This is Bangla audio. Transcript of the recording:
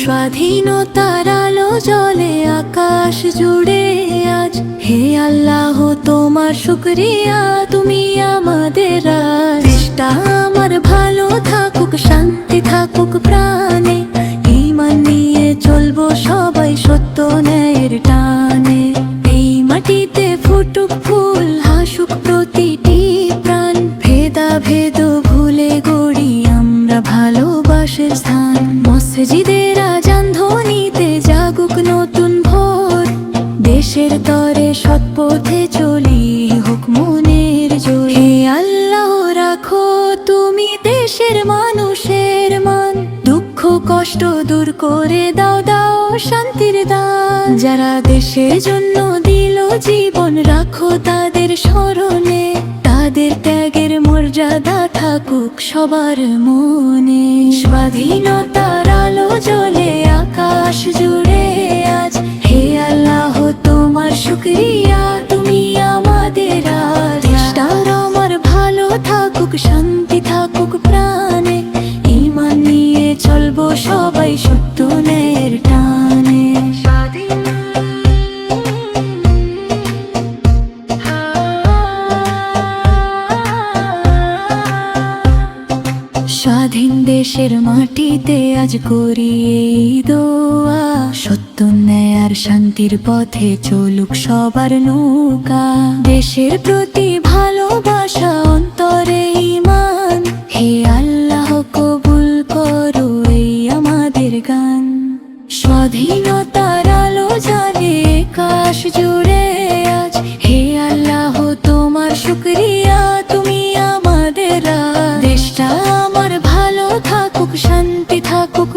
স্বাধীনতার আলো জ্বলে আকাশ জুড়ে আজ। হে আল্লাহ তোমার শুকরিয়া, তুমি আমাদের আজ। দেশটা আমার ভালো থাকুক, শান্তি থাকুক প্রাণে, ঈমান নিয়ে চলবো সবাই সত্য ন্যায়ের টানে। এই মাটিতে ফুটুক ফুল, হাসুক প্রতিটি প্রাণ, ভেদাভেদ ভুলে গড়ি আমরা ভালোবাসার স্থান। মসজিদের আজান ধ্বনিতে জাগুক নতুন ভোর, দেশের তরে সৎ পথে চলি হোক মনের জোর। হে আল্লাহ রাখো তুমি দেশের মানুষের মান, দুঃখ কষ্ট দূর করে দাও দাও শান্তির দান। যারা দেশের জন্য দিল জীবন, রাখো তাদের স্মরণে, তাদের ত্যাগের মর্যাদা থাকুক সবার মনে। স্বাধীনতার আলো জ্বলে আকাশ জুড়ে আজ। হে আল্লাহ তোমার শুকরিয়া, তুমি আমাদের আজ। দেশটার আমার ভালো থাকুক, শান্তি থাকুক প্রাণে, ঈমান নিয়ে চলবো সবাই সত্য ন্যায়ের টানে। স্বাধীন দেশের মাটিতে আজ করি এই দোয়া, সত্য ন্যায় আর শান্তির পথে চলুক সবার নৌকা। দেশের প্রতি ভালোবাসা অন্তরে ঈমান, হে আল্লাহ কবুল করো এই আমাদের গান। স্বাধীনতার আলো জ্বলে আকাশ জুড়ে আজ। হে আল্লাহ তোমার শুকরিয়া, তুমি আমাদের আজ। দেশটা আমার ভালো থাকুক, শান্তি থাকুক